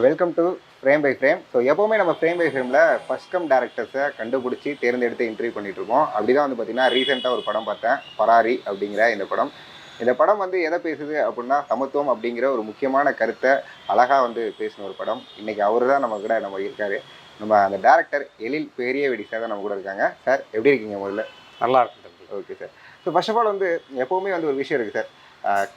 Welcome to frame by frame. So எப்போவுமே நம்ம frame by ஃப்ரேமில் ஃபஸ்ட் கம் டேரக்டர்ஸை கண்டுபிடிச்சி தேர்ந்தெடுத்து இன்டர்வியூ பண்ணிட்டு இருக்கோம். அப்படி தான் வந்து பார்த்தீங்கன்னா ரீசெண்டாக ஒரு படம் பார்த்தேன், பராரி அப்படிங்கிற இந்த படம். இந்த படம் வந்து எதை பேசுது அப்படின்னா சமத்துவம் அப்படிங்கிற ஒரு முக்கியமான கருத்தை அழகாக வந்து பேசின ஒரு படம். இன்றைக்கி அவர் தான் நம்ம கூட இருக்கார். நம்ம அந்த டேரக்டர் எழில் பெரியவெடி சார் தான் நம்ம கூட இருக்காங்க. சார் எப்படி இருக்கீங்க? முதல்ல நல்லா இருக்கும் தம்பி. Okay sir. So first of all வந்து எப்போவுமே வந்து ஒரு விஷயம் இருக்குது சார்.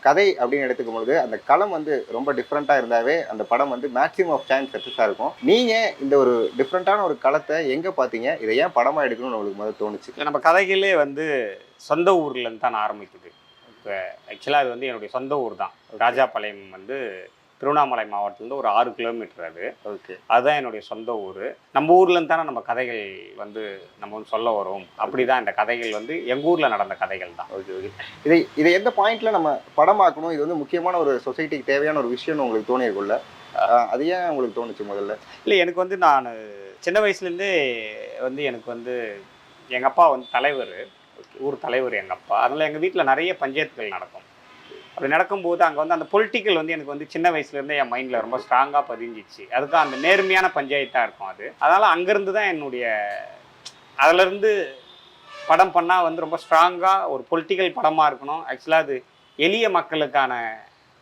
கதை அப்படின்னு எடுத்துக்கும் பொழுது அந்த களம் வந்து ரொம்ப டிஃப்ரெண்ட்டாக இருந்தாவே அந்த படம் வந்து மேக்ஸிமம் ஆஃப் டைம் சக்ஸஸாக இருக்கும். நீங்கள் இந்த ஒரு டிஃப்ரெண்ட்டான ஒரு களத்தை எங்கே பார்த்தீங்க? இதை ஏன் படமாக எடுக்கணும்னு உங்களுக்கு முதல்ல தோணுச்சு? நம்ம கதைகளே வந்து சொந்த ஊர்லேருந்து தான் ஆரம்பிக்குது. இப்போ ஆக்சுவலாக அது வந்து என்னுடைய சொந்த ஊர் தான். ராஜாபாளையம் வந்து திருவண்ணாமலை மாவட்டத்துலேருந்து ஒரு 6 கிலோமீட்டர். அது ஓகே, அதுதான் என்னுடைய சொந்த ஊர். நம்ம ஊர்லேருந்து தானே நம்ம கதைகள் வந்து நம்ம வந்து சொல்ல வரும். அப்படி தான் இந்த கதைகள் வந்து எங்கள் ஊரில் நடந்த கதைகள் தான். Okay okay. இதை எந்த பாயிண்டில் நம்ம படமாக்கணும், இது வந்து முக்கியமான ஒரு சொசைட்டிக்கு தேவையான ஒரு விஷயம்னு உங்களுக்கு தோணியிருக்குல்ல? அது ஏன் உங்களுக்கு தோணுச்சு முதல்ல? இல்லை, எனக்கு வந்து நான் சின்ன வயசுலேருந்தே வந்து எனக்கு வந்து எங்கள் அப்பா வந்து தலைவர், ஊர் தலைவர் எங்கள் அப்பா. அதனால் எங்கள் வீட்டில் நிறைய பஞ்சாயத்துகள் நடக்கும். அப்படி நடக்கும்போது அங்கே வந்து அந்த பொலிட்டிக்கல் வந்து எனக்கு வந்து சின்ன வயசுலேருந்தே என் மைண்டில் ரொம்ப ஸ்ட்ராங்காக பதிஞ்சிச்சு. அதுக்கு அந்த நேர்மையான பஞ்சாயத்தாக இருக்கும் அது. அதனால் அங்கேருந்து தான் என்னுடைய அதிலேருந்து படம் பண்ணால் வந்து ரொம்ப ஸ்ட்ராங்காக ஒரு பொலிட்டிக்கல் படமாக இருக்கணும். ஆக்சுவலாக அது எளிய மக்களுக்கான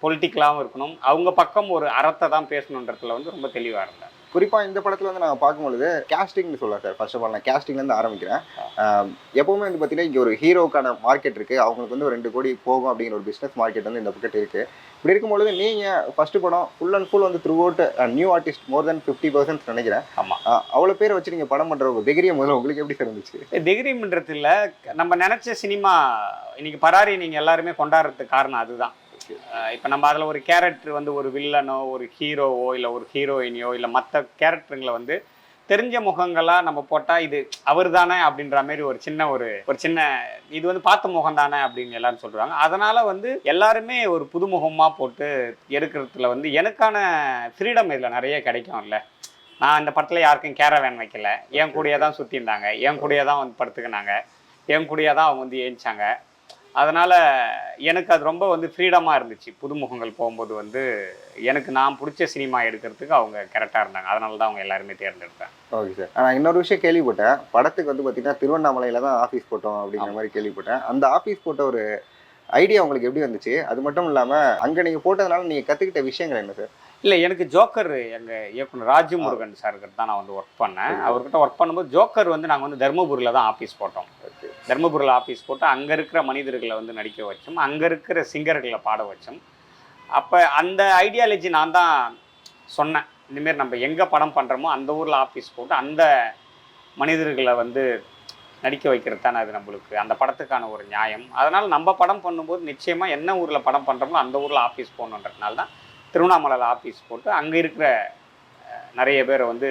பொலிட்டிக்கலாகவும் இருக்கணும். அவங்க பக்கம் ஒரு அறத்தை தான் பேசணுன்றதுல வந்து ரொம்ப தெளிவாக இருந்தேன். குறிப்பாக இந்த படத்தில் வந்து நாங்கள் பார்க்கும்பொழுது கேஸ்டிங்னு சொல்லலாம் சார். ஃபர்ஸ்ட் ஆஃப் ஆல் நான் கேஸ்டிங்லேருந்து ஆரம்பிக்கிறேன். எப்போவுமே வந்து பார்த்தீங்கன்னா இங்கே ஒரு ஹீரோக்கான மார்க்கெட் இருக்குது. அவங்களுக்கு வந்து ஒரு 2 கோடி போகும் அப்படிங்கிற ஒரு பிஸ்னஸ் மார்க்கெட் வந்து இந்த பக்கெட் இருக்குது. இப்படி இருக்கும்பொழுது நீங்கள் ஃபஸ்ட்டு படம் ஃபுல் அண்ட் ஃபுல் வந்து த்ரூ அவுட் நியூ ஆர்டிஸ்ட் மோர் தென் 50% நினைக்கிறேன். ஆமாம், அவ்வளோ பேரை வச்சு நீங்கள் படம் பண்ணுற ஒரு தைரியம் முதல்ல உங்களுக்கு எப்படி சார் இருந்துச்சு? தைரியம்ன்றது இல்லை, நம்ம நினச்ச சினிமா இன்னைக்கு பராரி நீங்கள் எல்லாருமே கொண்டாடுறதுக்கு காரணம் அதுதான். இப்போ நம்ம அதில் ஒரு கேரக்டர் வந்து ஒரு வில்லனோ ஒரு ஹீரோவோ இல்லை ஒரு ஹீரோயினியோ இல்லை மற்ற கேரக்டருங்களை வந்து தெரிஞ்ச முகங்களாக நம்ம போட்டால் இது அவர் தானே அப்படின்ற மாதிரி ஒரு சின்ன இது வந்து பார்த்த முகம் தானே அப்படின்னு எல்லாரும் சொல்கிறாங்க. அதனால் வந்து எல்லாருமே ஒரு புதுமுகமாக போட்டு எடுக்கிறதுல வந்து எனக்கான ஃப்ரீடம் இதில் நிறைய கிடைக்கும். இல்லை, நான் இந்த படத்தில் யாருக்கும் கேரவேன் வைக்கல, என் கூடயே தான் சுற்றிருந்தாங்க, என் கூடயே தான் வந்து படுத்துக்கினாங்க, என் கூடயே தான் அவங்க வந்து ஏஞ்சாங்க. அதனால் எனக்கு அது ரொம்ப வந்து ஃப்ரீடமாக இருந்துச்சு. புதுமுகங்கள் போகும்போது வந்து எனக்கு நான் பிடிச்ச சினிமா எடுக்கிறதுக்கு அவங்க கரெக்டாக இருந்தாங்க. அதனால தான் அவங்க எல்லாருமே தேர்ந்தெடுத்தேன். Okay sir. நான் இன்னொரு விஷயம் கேள்விப்பட்டேன். படத்துக்கு வந்து பார்த்தீங்கன்னா திருவண்ணாமலையில் தான் ஆஃபீஸ் போட்டோம் அப்படிங்கிற மாதிரி கேள்விப்பட்டேன். அந்த ஆஃபீஸ் போட்ட ஒரு ஐடியா உங்களுக்கு எப்படி வந்துச்சு? அது மட்டும் இல்லாமல் அங்கே நீங்கள் போட்டதுனால நீங்கள் கற்றுக்கிட்ட விஷயங்கள் என்ன சார்? இல்லை, எனக்கு ஜோக்கர் எங்கள் இயக்குனர் ராஜமுருகன் சார்கிட்ட தான் நான் வந்து ஒர்க் பண்ணேன். அவர்கிட்ட ஒர்க் பண்ணும்போது ஜோக்கர் வந்து நாங்கள் வந்து தருமபுரியில் தான் ஆஃபீஸ் போட்டோம். தருமபுரியில் ஆஃபீஸ் போட்டு அங்கே இருக்கிற மனிதர்களை வந்து நடிக்க வச்சோம், அங்கே இருக்கிற சிங்கர்களை பாட வச்சோம். அப்போ அந்த ஐடியாலஜி நான் தான் சொன்னேன், இந்தமாரி நம்ம எங்கே படம் பண்ணுறோமோ அந்த ஊரில் ஆஃபீஸ் போட்டு அந்த மனிதர்களை வந்து நடிக்க வைக்கிறது தானே அது நம்மளுக்கு அந்த படத்துக்கான ஒரு நியாயம். அதனால் நம்ம படம் பண்ணும்போது நிச்சயமாக என்ன ஊரில் படம் பண்ணுறோமோ அந்த ஊரில் ஆஃபீஸ் போகணுன்றதுனால தான் திருவண்ணாமலையில் ஆஃபீஸ் போட்டு அங்கே இருக்கிற நிறைய பேரை வந்து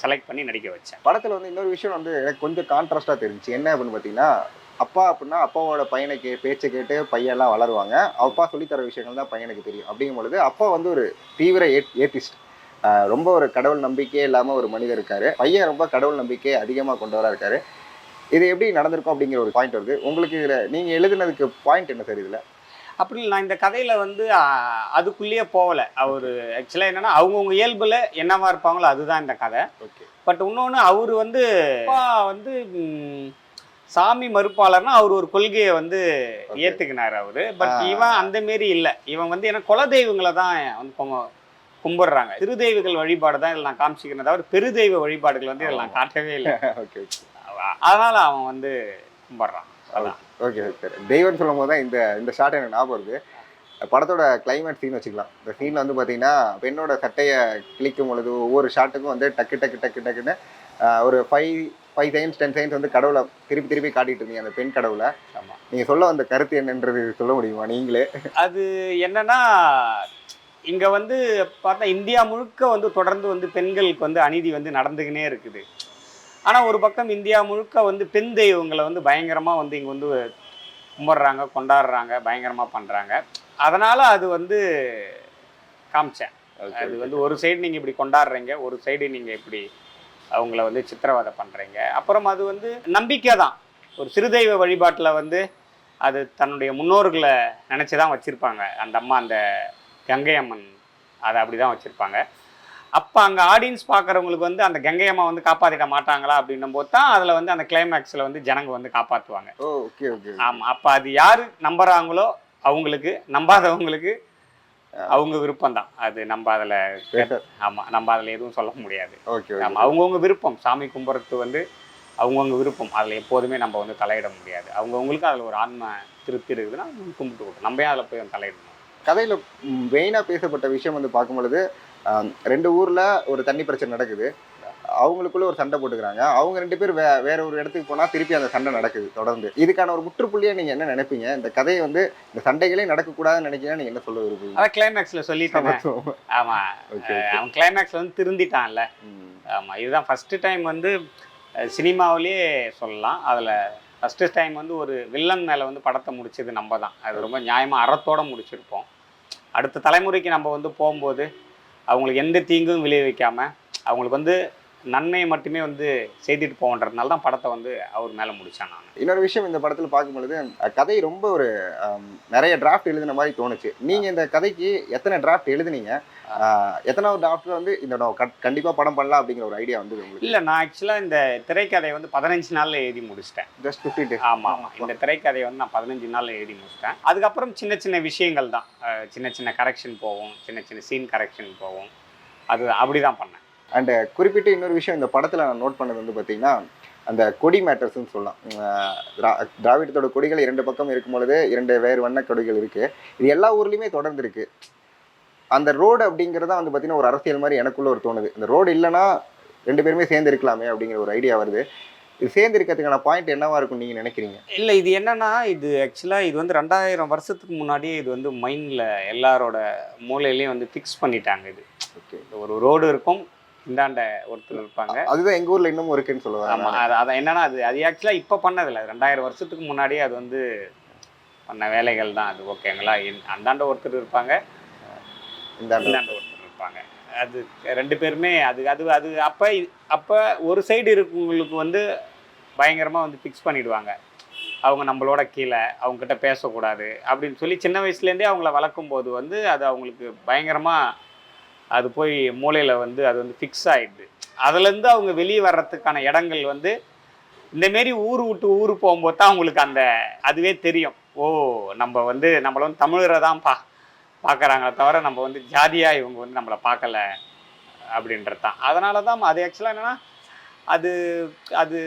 செலக்ட் பண்ணி நடிக்க வச்சேன். படத்தில் வந்து இன்னொரு விஷயம் வந்து எனக்கு கொஞ்சம் கான்ட்ராஸ்டாக தெரிஞ்சு என்ன அப்படின்னு பார்த்தீங்கன்னா, அப்பா அப்படின்னா அப்பாவோட பையனுக்கு பேச்சை கேட்டு பையன்லாம் வளருவாங்க. அப்பா சொல்லித்தர விஷயங்கள் தான் பையனுக்கு தெரியும். அப்படிங்கும் பொழுது அப்பா வந்து ஒரு தீவிர ஏத்திஸ்ட், ரொம்ப ஒரு கடவுள் நம்பிக்கையே இல்லாமல் ஒரு மனிதர் இருக்காரு. பையன் ரொம்ப கடவுள் நம்பிக்கை அதிகமாக கொண்டவராக இருக்காரு. இது எப்படி நடந்திருக்கும் அப்படிங்கிற ஒரு பாயிண்ட் வருது. உங்களுக்கு இதில் நீங்கள் எழுதுனதுக்கு பாயிண்ட் என்ன சார்? இதில் அப்படி நான் இந்த கதையில் வந்து அதுக்குள்ளேயே போகலை. அவர் ஆக்சுவலாக என்னென்னா அவங்கவுங்க இயல்பில் என்னவா இருப்பாங்களோ அதுதான் இந்த கதை. ஓகே. பட் இன்னொன்று அவர் வந்து வந்து சாமி மறுப்பாளர்னா அவர் ஒரு கொள்கையை வந்து ஏற்றுக்கினார் அவர். பட் இவன் அந்த மாரி இல்லை. இவன் வந்து ஏன்னா குலதெய்வங்களை தான் வந்து கும்பிடுறாங்க. திருதெய்வங்கள் வழிபாடு தான் இதில் நான் காமிச்சிக்கிறேன் தவிர பெருதெய்வ வழிபாடுகள் வந்து இதில் நான் காட்டவே இல்லை. ஓகே. அதனால் அவன் வந்து கும்பிட்றான். அதான். Okay sir. தெய்வம்னு சொல்லும் போது தான் இந்த ஷார்ட் எனக்கு ஞாபகம் வருது. படத்தோட கிளைமேட் சீன் வச்சுக்கலாம். இந்த சீனில் வந்து பார்த்தீங்கன்னா பெண்ணோட சட்டையை கிளிக்கும் பொழுது ஒவ்வொரு ஷாட்டுக்கும் வந்து டக்குன்னு ஒரு 5 செகண்ட்ஸ் 10 செகண்ட்ஸ் வந்து கடவுளை திருப்பி காட்டிட்டு இருந்தீங்க, அந்த பெண் கடவுளை. ஆமாம். நீங்கள் சொல்ல வந்த கருத்து என்னன்றது சொல்ல முடியுமா நீங்களே? அது என்னன்னா, இங்கே வந்து பார்த்தா இந்தியா முழுக்க வந்து தொடர்ந்து வந்து பெண்களுக்கு வந்து அநீதி வந்து நடந்துக்கினே இருக்குது. ஆனால் ஒரு பக்கம் இந்தியா முழுக்க வந்து பெண் தெய்வங்களை வந்து பயங்கரமாக வந்து இங்கே வந்து கும்பிட்றாங்க, கொண்டாடுறாங்க, பயங்கரமாக பண்ணுறாங்க. அதனால் அது வந்து காமிச்சேன். அது வந்து ஒரு சைடு நீங்கள் இப்படி கொண்டாடுறீங்க, ஒரு சைடு நீங்கள் இப்படி அவங்கள வந்து சித்திரவதை பண்ணுறீங்க. அப்புறம் அது வந்து நம்பிக்கை தான். ஒரு சிறுதெய்வ வழிபாட்டில் வந்து அது தன்னுடைய முன்னோர்களை நினச்சி தான் வச்சுருப்பாங்க. அந்த அம்மா அந்த கங்கை அம்மன் அதை அப்படி தான் வச்சுருப்பாங்க. அப்போ அங்கே ஆடியன்ஸ் பார்க்குறவங்களுக்கு வந்து அந்த கங்கை அம்மா வந்து காப்பாற்றிட மாட்டாங்களா அப்படின்னும் போது தான் அதில் வந்து அந்த கிளைமேக்ஸில் வந்து ஜனங்க வந்து காப்பாற்றுவாங்க. Okay okay. ஆமாம், அப்போ அது யார் நம்புகிறாங்களோ அவங்களுக்கு, நம்பாதவங்களுக்கு அவங்க விருப்பம் தான் அது. நம்ம அதில் ஆமாம், நம்ம அதில் எதுவும் சொல்ல முடியாது. ஓகே. ஆமாம், அவங்கவுங்க விருப்பம். சாமி கும்பிட்றது வந்து அவங்கவுங்க விருப்பம். அதில் எப்போதுமே நம்ம வந்து தலையிட முடியாது. அவங்கவுங்களுக்கு அதில் ஒரு ஆன்ம திருப்தி இருக்குதுன்னா கும்பிட்டு கொடுக்கும். நம்ம ஏன் அதில் போய் தலையிடணும்? கதையில் மெயினாக பேசப்பட்ட விஷயம் வந்து பார்க்கும்பொழுது 2 ஊரில் ஒரு தண்ணி பிரச்சனை நடக்குது. அவங்களுக்குள்ள ஒரு சண்டை போட்டுக்கிறாங்க. அவங்க 2 பேர் வேற ஒரு இடத்துக்கு போனால் திருப்பி அந்த சண்டை நடக்குது தொடர்ந்து. இதுக்கான ஒரு முற்றுப்புள்ளியாக நீங்கள் என்ன நினைப்பீங்க? இந்த கதையை வந்து இந்த சண்டைகளே நடக்கக்கூடாதுன்னு நினைக்கிறீங்கன்னா நீங்கள் என்ன சொல்ல விரும்புவீங்க? அதான் கிளைமேக்ஸில் சொல்லிட்டேன். ஆமாம், அவன் கிளைமேக்ஸில் வந்து திருந்திட்டான்ல. ஆமாம், இதுதான் ஃபஸ்ட்டு டைம் வந்து சினிமாவிலேயே சொல்லலாம். அதில் ஃபஸ்ட்டு டைம் வந்து ஒரு வில்லன் மேலே வந்து படத்தை முடிச்சது நம்ம தான். அது ரொம்ப நியாயமாக அறத்தோடு முடிச்சிருப்போம். அடுத்த தலைமுறைக்கு நம்ம வந்து போகும்போது அவங்களுக்கு எந்த தீங்கும் விளைவிக்காமல் அவங்களுக்கு வந்து நன்மையை மட்டுமே வந்து செய்துட்டு போகன்றதுனால தான் படத்தை வந்து அவர் மேலே முடித்தான். நான் இன்னொரு விஷயம் இந்த படத்தில் பார்க்கும்பொழுது கதை ரொம்ப ஒரு நிறைய டிராஃப்ட் எழுதின மாதிரி தோணுச்சு. நீங்கள் இந்த கதைக்கு எத்தனை டிராஃப்ட் எழுதுனீங்க? எத்தனாவது டிராஃப்டில் வந்து இந்த கண்டிப்பாக படம் பண்ணலாம் அப்படிங்கிற ஒரு ஐடியா வந்து உங்களுக்கு? இல்லை, நான் ஆக்சுவலாக இந்த திரைக்கதையை வந்து 15 நாளில் எழுதி முடிச்சிட்டேன். Just 50 days. ஆமாம், இந்த திரைக்கதையை வந்து நான் 15 நாளில் எழுதி முடிச்சிட்டேன். அதுக்கப்புறம் சின்ன சின்ன விஷயங்கள் தான், சின்ன சின்ன கரெக்ஷன் போகும், சின்ன சின்ன சீன் கரெக்ஷன் போகும். அது அப்படி தான் பண்ணேன். அண்ட் குறிப்பிட்ட இன்னொரு விஷயம் இந்த படத்தில் நான் நோட் பண்ணது வந்து பார்த்தீங்கன்னா அந்த கொடி மேட்டர்ஸ்ன்னு சொல்லலாம். திராவிடத்தோட கொடிகள் 2 பக்கம் இருக்கும் பொழுது 2 வேறு வண்ண கொடிகள் இருக்குது. இது எல்லா ஊர்லேயுமே தொடர்ந்து இருக்குது. அந்த ரோடு அப்படிங்கிறதா வந்து பார்த்தீங்கன்னா ஒரு அரசியல் மாதிரி எனக்குள்ள ஒரு தோணுது. இந்த ரோடு இல்லைன்னா 2 பேருமே சேர்ந்து இருக்கலாமே அப்படிங்கிற ஒரு ஐடியா வருது. இது சேர்ந்து இருக்கிறதுக்கான பாயிண்ட் என்னவா இருக்கும் நீங்கள் நினைக்கிறீங்க? இல்லை, இது என்னன்னா, இது ஆக்சுவலாக இது வந்து 2000 வருஷத்துக்கு முன்னாடியே இது வந்து மைண்டில் எல்லாரோட மூளையிலையும் வந்து ஃபிக்ஸ் பண்ணிட்டாங்க. இது ஓகே, ஒரு ரோடு இருக்கும், இந்தாண்ட ஒருத்தர் இருப்பாங்க. அதுதான் எங்கள் ஊரில் இன்னமும் இருக்குன்னு சொல்லுவாங்க. ஆமாம், அது என்னன்னா அது ஆக்சுவலாக இப்போ பண்ணதில்லை. 2000 வருஷத்துக்கு முன்னாடியே அது வந்து பண்ண வேலைகள் தான் அது. ஓகேங்களா? அந்தாண்ட ஒருத்தர் இருப்பாங்க, இந்தாண்ட ஒருத்தர் இருப்பாங்க. அது 2 பேருமே அது அது அது அப்போ ஒரு சைடு இருக்கவங்களுக்கு வந்து பயங்கரமாக வந்து ஃபிக்ஸ் பண்ணிவிடுவாங்க. அவங்க நம்மளோட கீழே, அவங்ககிட்ட பேசக்கூடாது அப்படின்னு சொல்லி சின்ன வயசுலேருந்தே அவங்கள வளர்க்கும் போது வந்து அது அவங்களுக்கு பயங்கரமாக அது போய் மூளையில் வந்து அது வந்து ஃபிக்ஸ் ஆகிடுது. அதுலேருந்து அவங்க வெளியே வர்றதுக்கான இடங்கள் வந்து இந்தமாரி ஊர் விட்டு ஊர் போகும்போது தான் அவங்களுக்கு அந்த அதுவே தெரியும். ஓ, நம்ம வந்து நம்மளை வந்து தமிழரை தான் பார்க்குறாங்களே தவிர நம்ம வந்து ஜாதியாக இவங்க வந்து நம்மளை பார்க்கல அப்படின்றது தான். அதனால தான் அது ஆக்சுவலாக என்னென்னா அது அது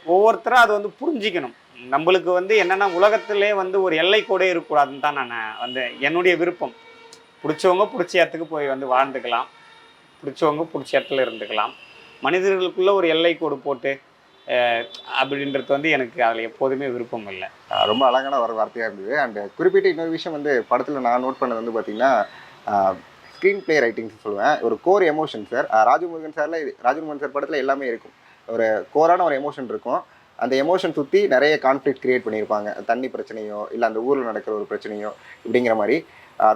ஒவ்வொருத்தரும் அதை வந்து புரிஞ்சிக்கணும். நம்மளுக்கு வந்து என்னென்னா உலகத்திலே வந்து ஒரு எல்லை கூட இருக்கக்கூடாதுன்னு தான் நான் வந்து என்னுடைய விருப்பம். பிடிச்சவங்க பிடிச்ச இடத்துக்கு போய் வந்து வாழ்ந்துக்கலாம், பிடிச்சவங்க பிடிச்ச இடத்துல இருந்துக்கலாம். மனிதர்களுக்குள்ளே ஒரு எல்லை கோடு போட்டு அப்படின்றது வந்து எனக்கு அதில் எப்போதுமே விருப்பம் இல்லை. ரொம்ப அழகான ஒரு வார்த்தையாக இருந்தது. அண்ட் குறிப்பிட்ட இன்னொரு விஷயம் வந்து படத்தில் நான் நோட் பண்ணது வந்து பார்த்திங்கன்னா ஸ்க்ரீன் பிளே ரைட்டிங்ஸ் சொல்லுவேன். ஒரு core emotion sir. Rajamurugan sir படத்தில் எல்லாமே இருக்கும். ஒரு கோரான ஒரு எமோஷன் இருக்கும். அந்த எமோஷன் சுற்றி நிறைய கான்ஃப்ளிக்ட் கிரியேட் பண்ணியிருப்பாங்க. தண்ணி பிரச்சனையோ இல்லை அந்த ஊரில் நடக்கிற ஒரு பிரச்சனையோ இப்படிங்கிற மாதிரி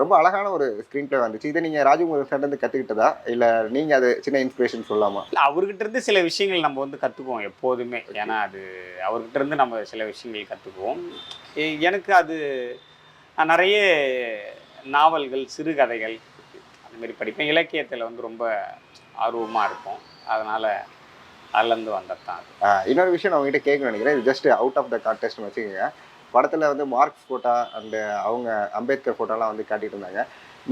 ரொம்ப அழகான ஒரு ஸ்க்ரீன் பிளே வந்துச்சு. இதை நீங்கள் ராஜமுருகன் சார்லேருந்து கற்றுக்கிட்டதா இல்லை நீங்கள் அது சின்ன இன்ஸ்பிரேஷன் சொல்லலாமா? இல்லை, அவர்கிட்ட இருந்து சில விஷயங்கள் நம்ம வந்து கற்றுக்குவோம் எப்போதுமே. ஏன்னா அது அவர்கிட்ட இருந்து நம்ம சில விஷயங்கள் கற்றுக்குவோம். எனக்கு அது நான் நிறைய நாவல்கள், சிறுகதைகள் அதுமாரி படிப்பேன். இலக்கியத்தில் வந்து ரொம்ப ஆர்வமாக இருக்கும். அதனால் அதுலேருந்து வந்தது தான் அது. இன்னொரு விஷயம் நான் உங்ககிட்ட கேட்கணும்னு நினைக்கிறேன். இது ஜஸ்ட் அவுட் ஆஃப் த கான்டெஸ்ட்னு வச்சுக்கோங்க. படத்தில் வந்து மார்க்ஸ் ஃபோட்டோ அண்டு அவங்க அம்பேத்கர் ஃபோட்டோலாம் வந்து காட்டிகிட்டு இருந்தாங்க.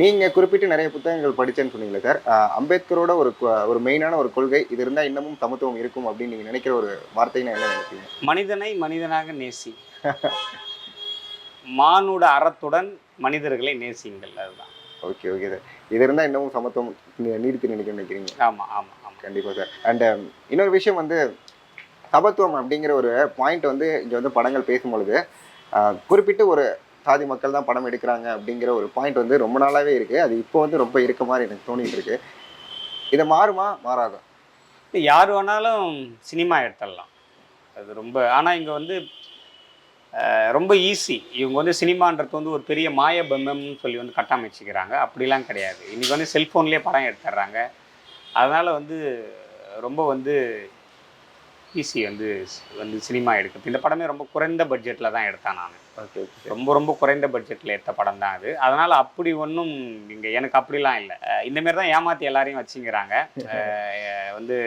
நீங்கள் குறிப்பிட்டு நிறைய புத்தகங்கள் படித்தேன்னு சொன்னீங்களே சார். அம்பேத்கரோட ஒரு மெயினான ஒரு கொள்கை இது இருந்தால் இன்னமும் சமத்துவம் இருக்கும் அப்படின்னு நீங்கள் நினைக்கிற ஒரு வார்த்தைன்னு என்ன நினைக்கிறீங்க? மனிதனை மனிதனாக நேசி, மானுட அறத்துடன் மனிதர்களை நேசிங்கள். அதுதான். Okay sir. இது இருந்தால் இன்னமும் சமத்துவம் நீடித்து நினைக்கிறீங்க? ஆமாம் ஆமாம் ஆமாம், கண்டிப்பாக சார். அண்டு இன்னொரு விஷயம் வந்து சமத்துவம் அப்படிங்கிற ஒரு பாயிண்ட் வந்து இங்கே வந்து படங்கள் பேசும்பொழுது குறிப்பிட்டு ஒரு சாதி மக்கள் தான் படம் எடுக்கிறாங்க அப்படிங்கிற ஒரு பாயிண்ட் வந்து ரொம்ப நாளாகவே இருக்குது. அது இப்போ வந்து ரொம்ப இருக்க மாதிரி எனக்கு தோணிகிட்டு இருக்கு. இதை மாறுமா மாறாதா? யார் வேணாலும் சினிமா எடுத்துடலாம். அது ரொம்ப, ஆனால் இங்கே வந்து ரொம்ப ஈஸி. இவங்க வந்து சினிமான்றது வந்து ஒரு பெரிய மாய பம்பம்னு சொல்லி வந்து கட்டமைச்சிக்கிறாங்க. அப்படிலாம் கிடையாது. இன்றைக்கி வந்து செல்ஃபோன்லேயே படம் எடுத்துடுறாங்க. அதனால் வந்து ரொம்ப வந்து ஈஸி வந்து வந்து சினிமா எடுக்கிறது. இந்த படமே ரொம்ப குறைந்த பட்ஜெட்டில் தான் எடுத்தேன் நான். ஓகே. ரொம்ப ரொம்ப குறைந்த பட்ஜெட்டில் எடுத்த படம் தான் அது. அதனால் அப்படி ஒன்றும் இங்கே எனக்கு அப்படிலாம் இல்லை. இந்தமாரி தான் ஏமாற்றி எல்லாரையும் வச்சுங்கிறாங்க. வந்து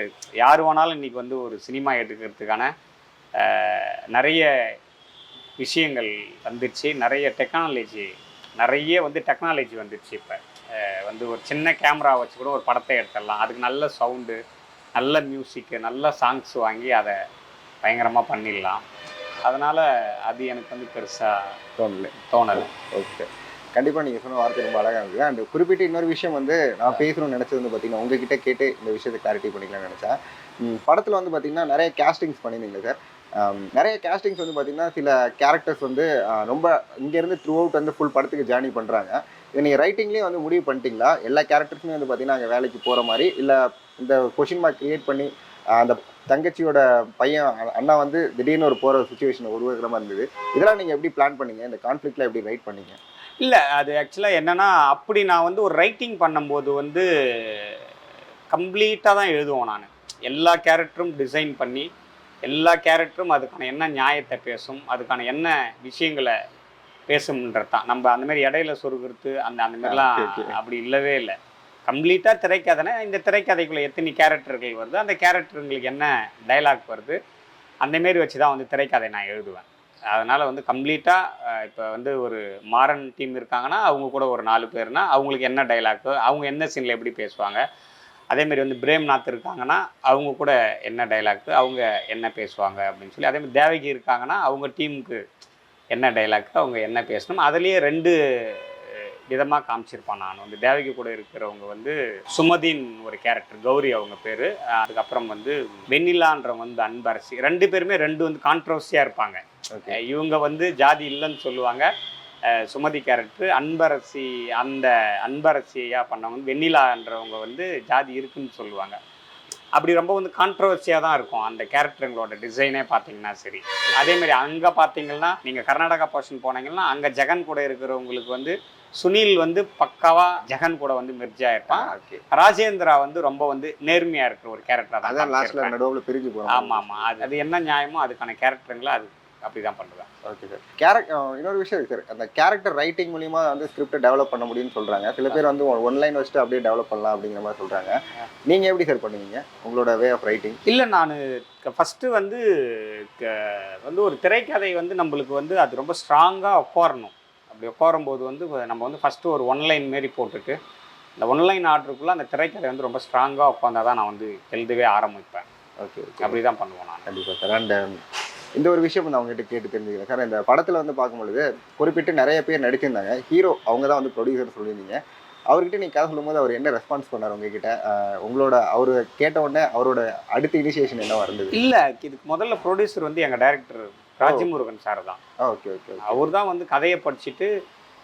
யார் வேணாலும் இன்றைக்கி வந்து ஒரு சினிமா எடுக்கிறதுக்கான நிறைய விஷயங்கள் வந்துடுச்சு. நிறைய வந்து டெக்னாலஜி வந்துடுச்சு. இப்போ வந்து ஒரு சின்ன கேமரா வச்சு கூட ஒரு படத்தை எடுத்துடலாம். அதுக்கு நல்ல சவுண்டு, நல்ல மியூசிக்கு, நல்ல சாங்ஸ் வாங்கி அதை பயங்கரமாக பண்ணிடலாம். அதனால் அது எனக்கு வந்து பெருசாக தோணலை. ஓகே. கண்டிப்பாக நீங்கள் சொன்ன வார்த்தை ரொம்ப அழகாக இருக்குது. அண்ட் குறிப்பிட்ட இன்னொரு விஷயம் வந்து நான் பேசணும்னு நினச்சது வந்து பார்த்தீங்கன்னா, உங்ககிட்ட கேட்டு இந்த விஷயத்தை கிளாரிட்டி பண்ணிக்கலாம்னு நினச்சேன். படத்தில் வந்து பார்த்தீங்கன்னா நிறைய கேஸ்டிங்ஸ் பண்ணியிருந்தீங்க சார். நிறைய கேஸ்டிங்ஸ் வந்து பார்த்தீங்கன்னா சில கேரக்டர்ஸ் வந்து ரொம்ப இங்கேருந்து த்ரூ அவுட் வந்து ஃபுல் படத்துக்கு ஜேர்னி பண்ணுறாங்க. இதை நீங்கள் ரைட்டிங்லேயே வந்து முடிவு பண்ணிட்டீங்களா? எல்லா கேரக்டர்ஸுமே வந்து பார்த்தீங்கன்னா அங்கே வேலைக்கு போகிற மாதிரி, இல்லை இந்த கொஷின் மார்க் க்ரியேட் பண்ணி அந்த தங்கச்சியோட பையன் அண்ணா வந்து திடீர்னு ஒரு போகிற சுச்சுவேஷனை உருவாக்குற மாதிரி இருந்தது. இதெல்லாம் நீங்கள் எப்படி பிளான் பண்ணீங்க? இந்த கான்ஃப்ளிக்ட்லாம் எப்படி ரைட் பண்ணீங்க? இல்லை, அது ஆக்சுவலாக என்னென்னா, அப்படி நான் வந்து ஒரு ரைட்டிங் பண்ணும்போது வந்து கம்ப்ளீட்டாக தான் எழுதுவோம் நான். எல்லா கேரக்டரும் டிசைன் பண்ணி, எல்லா கேரக்டரும் அதுக்கான என்ன நியாயத்தை பேசும், அதுக்கான என்ன விஷயங்களை பேசும்ன்றது தான். நம்ம அந்தமாரி இடையில சொருகிறது அந்த மாதிரிலாம் அப்படி இல்லவே இல்லை. கம்ப்ளீட்டாக திரைக்கதைனா இந்த திரைக்கதைக்குள்ளே எத்தனை கேரக்டர்கள் வருது, அந்த கேரக்டருங்களுக்கு என்ன டைலாக் வருது, அந்தமாரி வச்சு தான் வந்து திரைக்கதை நான் எழுதுவேன். அதனால் வந்து கம்ப்ளீட்டாக இப்போ வந்து ஒரு மாறன் டீம் இருக்காங்கன்னா அவங்க கூட ஒரு 4 பேர்னா அவங்களுக்கு என்ன டைலாக்கு, அவங்க என்ன சீனில் எப்படி பேசுவாங்க, அதேமாரி வந்து பிரேம்நாத் இருக்காங்கன்னா அவங்க கூட என்ன டைலாக்கு, அவங்க என்ன பேசுவாங்க அப்படின்னு சொல்லி, அதேமாதிரி தேவகி இருக்காங்கன்னா அவங்க டீமுக்கு என்ன டைலாக்கு, அவங்க என்ன பேசணும், அதுலேயே 2 விதமாக காமிச்சிருப்பான். நான் வந்து தேவகி கூட இருக்கிறவங்க வந்து சுமதின் ஒரு கேரக்டர், கௌரி அவங்க பேர். அதுக்கப்புறம் வந்து வெண்ணிலான்றவங்க வந்து அன்பரசி. 2 பேருமே 2 வந்து கான்ட்ரவர்சியாக இருப்பாங்க. இவங்க வந்து ஜாதி இல்லைன்னு சொல்லுவாங்க. சுமதி கேரக்டர் அன்பரசி, அந்த அன்பரசியாக பண்ணவங்க வெண்ணிலான்றவங்க வந்து ஜாதி இருக்குன்னு சொல்லுவாங்க. அப்படி ரொம்ப வந்து கான்ட்ரவர்சியாக தான் இருக்கும் அந்த கேரக்டருங்களோட டிசைனே பார்த்தீங்கன்னா. சரி, அதேமாரி அங்கே பார்த்தீங்கன்னா நீங்கள் கர்நாடகா போர்ஷன் போனீங்கன்னா அங்கே ஜெகன் கூட இருக்கிறவங்களுக்கு வந்து சுனில் வந்து பக்காவா ஜெகன் கூட வந்து மெர்ஜ் ஆயிருப்பான். ராஜேந்திரா வந்து ரொம்ப வந்து நேர்மையாக இருக்கிற ஒரு கேரக்டர் தான். லாஸ்ட்ல நடுவுல பிரிஞ்சு போகிறோம். ஆமாம் ஆமாம், அது என்ன நியாயமோ அதுக்கான கேரக்டருங்களை அது அப்படி தான் பண்ணுவேன். Okay sir. இன்னொரு விஷயம் இருக்குது சார், அந்த கேரக்டர் ரைட்டிங் மூலிமா வந்து ஸ்கிரிப்டை டெவலப் பண்ண முடியும்னு சொல்கிறாங்க. சில பேர் வந்து ஒன்லைன் வச்சுட்டு அப்படியே டெவலப் பண்ணலாம் அப்படிங்கிற மாதிரி சொல்கிறாங்க. நீங்கள் எப்படி சார் பண்ணுவீங்க உங்களோட வே ஆஃப் ரைட்டிங்? இல்லை, நான் ஃபஸ்ட்டு வந்து ஒரு திரைக்கதை வந்து நம்மளுக்கு வந்து அது ரொம்ப ஸ்ட்ராங்காக உட்காரணும். அப்படி உட்காரும்போது வந்து நம்ம வந்து ஃபஸ்ட்டு ஒரு ஒன்லைன் மாரி போட்டுட்டு இந்த ஒன்லைன் ஆர்டருக்குள்ளே அந்த திரைக்கதை வந்து ரொம்ப ஸ்ட்ராங்காக உட்காந்தா தான் நான் வந்து எழுதவே ஆரம்பிப்பேன். ஓகே, அப்படி தான் பண்ணுவேன் நான். கண்டிப்பாக சார். அண்ட் இந்த ஒரு விஷயம் வந்து அவங்ககிட்ட கேட்டு தெரிஞ்சுக்கிறேன் சார். இந்த படத்தில் வந்து பார்க்கும்பொழுது குறிப்பிட்டு நிறைய பேர் நடிச்சிருந்தாங்க. ஹீரோ அவங்க தான் வந்து ப்ரொடியூசர் சொல்லியிருந்தீங்க. அவர்கிட்ட நீங்கள் கதை சொல்லும்போது அவர் என்ன ரெஸ்பான்ஸ் பண்ணார் உங்ககிட்ட? உங்களோட அவர் கேட்ட உடனே அவரோட அடுத்த இனிஷியேஷன் என்னவா இருந்தது? இல்லை, இதுக்கு முதல்ல ப்ரொடியூசர் வந்து எங்கள் டைரக்டர் ராஜமுருகன் சார் தான். Okay okay. அவர் தான் வந்து கதையை படிச்சுட்டு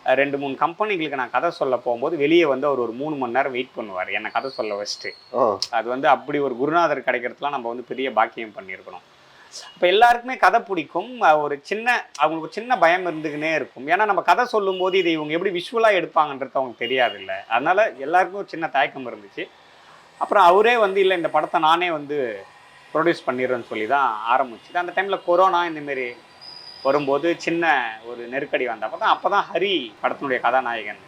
2-3 கம்பெனிகளுக்கு நான் கதை சொல்ல போகும்போது வெளியே வந்து அவர் ஒரு 3 மணி நேரம் வெயிட் பண்ணுவார் என்னை கதை சொல்ல வச்சுட்டு. அது வந்து அப்படி ஒரு குருநாதர் கிடைக்கிறதுலாம் நம்ம வந்து பெரிய பாக்கியம் பண்ணியிருக்கணும். இப்போ எல்லாருக்குமே கதை பிடிக்கும். அவங்களுக்கு சின்ன பயம் இருந்துக்கினே இருக்கும். ஏன்னா நம்ம கதை சொல்லும்போது இதை இவங்க எப்படி விஷுவலாக எடுப்பாங்கன்றது அவங்களுக்கு தெரியாது இல்லை. அதனால் எல்லாருக்கும் ஒரு சின்ன தயக்கம் இருந்துச்சு. அப்புறம் அவரே வந்து இல்லை இந்த படத்தை நானே வந்து ப்ரொடியூஸ் பண்ணிடுறேன்னு சொல்லி தான் ஆரம்பிச்சுது. அந்த டைமில் கொரோனா இந்தமாரி வரும்போது சின்ன ஒரு நெருக்கடி வந்தப்போ தான் அப்போ தான் ஹரி படத்தினுடைய கதாநாயகன்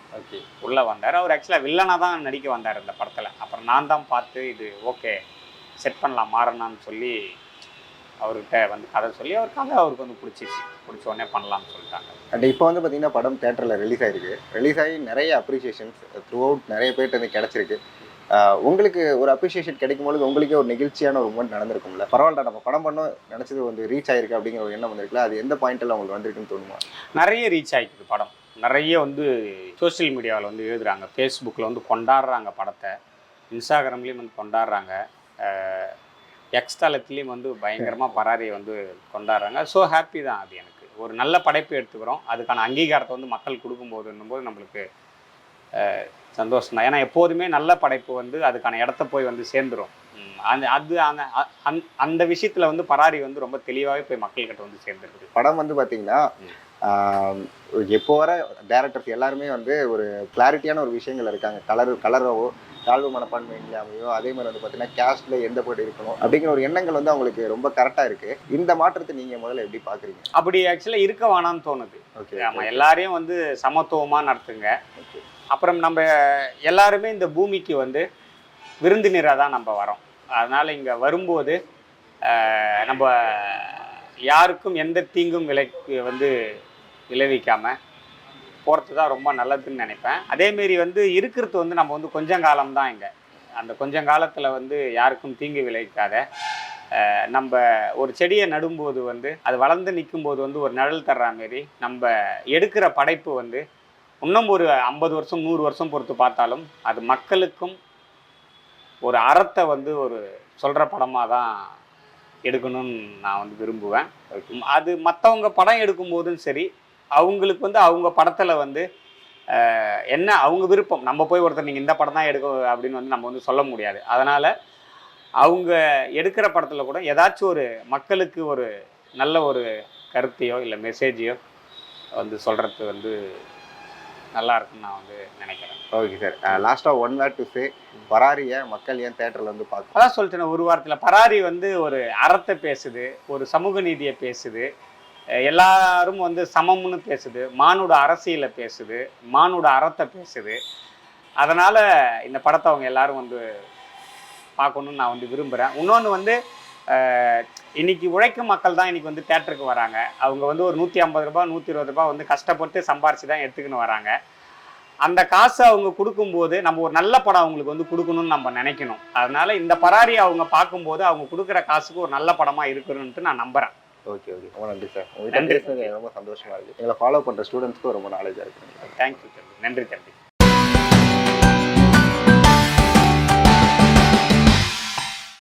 உள்ளே வந்தார். அவர் ஆக்சுவலாக வில்லனாக தான் நடிக்க வந்தார் இந்த படத்தில். அப்புறம் நான் தான் பார்த்து இது ஓகே செட் பண்ணலாம் மாறனான்னு சொல்லி அவர்கிட்ட வந்து கதை சொல்லி அவர் கதை அவருக்கு வந்து பிடிச்ச உடனே பண்ணலாம்னு சொல்லிட்டாங்க. அண்ட் இப்போ வந்து பார்த்தீங்கன்னா படம் தேட்டரில் ரிலீஸ் ஆகிருக்கு. ரிலீஸ் ஆகி நிறைய அப்ரிஷியேஷன்ஸ் த்ரூ அவுட் நிறைய பேர்ட்டு வந்து கிடச்சிருக்கு. உங்களுக்கு ஒரு அப்ரிஷியேஷன் கிடைக்கும்போது உங்களுக்கே ஒரு நெகிழ்ச்சியான ஒரு மூமெண்ட் நடந்திருக்கும்ல? பரவாயில்ல நம்ம படம் பண்ணோம் நினச்சது வந்து ரீச் ஆகிருக்கு அப்படிங்கிற ஒரு எண்ணம் வந்திருக்குல்ல, அது எந்த பாயிண்ட்டில் உங்களுக்கு வந்திருக்குன்னு தோணுமா? நிறைய ரீச் ஆகிக்குது படம். நிறைய வந்து சோசியல் மீடியாவில் வந்து எழுதுகிறாங்க, ஃபேஸ்புக்கில் வந்து கொண்டாடுறாங்க படத்தை, இன்ஸ்டாகிராம்லேயும் வந்து கொண்டாடுறாங்க, எக்ஸ் தளத்துலேயும் வந்து பயங்கரமாக பராரியை வந்து கொண்டாடுறாங்க. ஸோ ஹாப்பி தான். அது எனக்கு ஒரு நல்ல படைப்பு எடுத்துக்கிறோம், அதுக்கான அங்கீகாரத்தை வந்து மக்கள் கொடுக்கும்போதுன்னும்போது நம்மளுக்கு சந்தோஷம் தான். ஏன்னா எப்போதுமே நல்ல படைப்பு வந்து அதுக்கான இடத்த போய் வந்து சேர்ந்துடும். அந்த விஷயத்தில் வந்து பராரி வந்து ரொம்ப தெளிவாகவே போய் மக்கள்கிட்ட வந்து சேர்ந்துருக்குது. படம் வந்து பார்த்தீங்கன்னா எப்போ வர டேரக்டர்ஸ் எல்லாருமே வந்து ஒரு கிளாரிட்டியான ஒரு விஷயங்கள் இருக்காங்க. கலராகவோ தாழ்வு மனப்பான்மை இல்லாமையோ அதே மாதிரி வந்து பார்த்தீங்கன்னா கேஸ்ட்ல எந்த போட்டு இருக்கணும் அப்படிங்கிற ஒரு எண்ணங்கள் வந்து அவங்களுக்கு ரொம்ப கரெக்டாக இருக்கு. இந்த மாற்றத்தை நீங்க முதல்ல எப்படி பாக்குறீங்க? அப்படி ஆக்சுவலாக இருக்க வேணாம்னு தோணுது. ஓகே. ஆமாம், எல்லாரையும் வந்து சமத்துவமாக நடத்துங்க. ஓகே. அப்புறம் நம்ம எல்லாருமே இந்த பூமிக்கு வந்து விருந்தினராக தான் நம்ம வரோம். அதனால் இங்கே வரும்போது நம்ம யாருக்கும் எந்த தீங்கும் விளைவிக்காமல் போகிறது தான் ரொம்ப நல்லதுன்னு நினைப்பேன். அதேமாரி வந்து இருக்கிறது வந்து நம்ம வந்து கொஞ்சம் காலம்தான் இங்கே. அந்த கொஞ்சம் காலத்தில் வந்து யாருக்கும் தீங்கு விளைவிக்காத நம்ம ஒரு செடியை நடும்போது வந்து அது வளர்ந்து நிற்கும்போது வந்து ஒரு நிழல் தர்ற மாரி நம்ம எடுக்கிற படைப்பு வந்து இன்னும் ஒரு 50 வருஷம் 100 வருஷம் பொறுத்து பார்த்தாலும் அது மக்களுக்கும் ஒரு அறத்தை வந்து ஒரு சொல்கிற படமாக தான் எடுக்கணும்னு நான் வந்து விரும்புவேன். அது மற்றவங்க படம் எடுக்கும்போதும் சரி, அவங்களுக்கு வந்து அவங்க படத்தில் வந்து என்ன அவங்க விருப்பம். நம்ம போய் ஒருத்தர் நீங்கள் இந்த படம் தான் எடுக்க அப்படின்னு வந்து நம்ம வந்து சொல்ல முடியாது. அதனால் அவங்க எடுக்கிற படத்தில் கூட ஏதாச்சும் ஒரு மக்களுக்கு ஒரு நல்ல ஒரு கருத்தையோ இல்லை மெசேஜையோ வந்து சொல்கிறது வந்து நல்லா இருக்குன்னு நான் வந்து நினைக்கிறேன். Okay sir. லாஸ்ட்டாக ஒன் வேர்ட் டு சே, பராரியை மக்கள் ஏன் தேட்டரில் வந்து பார்க்க? அதான் சொல்லிட்டேன் ஒரு வாரத்தில். பராரி வந்து ஒரு அறத்தை பேசுது, ஒரு சமூக நீதியை பேசுது, எல்லாரும் வந்து சமம்னு பேசுது, மானுட அரசியலை பேசுது, மானுட அறத்தை பேசுது. அதனால் இந்த படத்தை அவங்க எல்லாரும் வந்து பார்க்கணுன்னு நான் வந்து விரும்புகிறேன். இன்னொன்று வந்து இன்றைக்கி உழைக்கும் மக்கள் தான் இன்றைக்கி வந்து தேட்டருக்கு வராங்க. அவங்க வந்து ஒரு 150 ரூபா 120 ரூபா வந்து கஷ்டப்பட்டு சம்பாரித்து தான் எடுத்துக்கின்னு வராங்க. அந்த காசை அவங்க கொடுக்கும்போது நம்ம ஒரு நல்ல படம் அவங்களுக்கு வந்து கொடுக்கணும்னு நம்ம நினைக்கணும். அதனால் இந்த பராரி அவங்க பார்க்கும்போது அவங்க கொடுக்குற காசுக்கு ஒரு நல்ல படமாக இருக்கணும்ன்ட்டு நான் நம்புகிறேன். ஓகே. ரொம்ப நன்றி சார். உங்கள்கிட்ட பேசுனது ரொம்ப சந்தோஷமாக இருக்குது. எங்களை ஃபாலோ பண்ணுற ஸ்டூடெண்ட்ஸ்க்கும் ரொம்ப நாலேஜாக இருக்குது. தேங்க்யூ தம்பி. நன்றி தம்பி.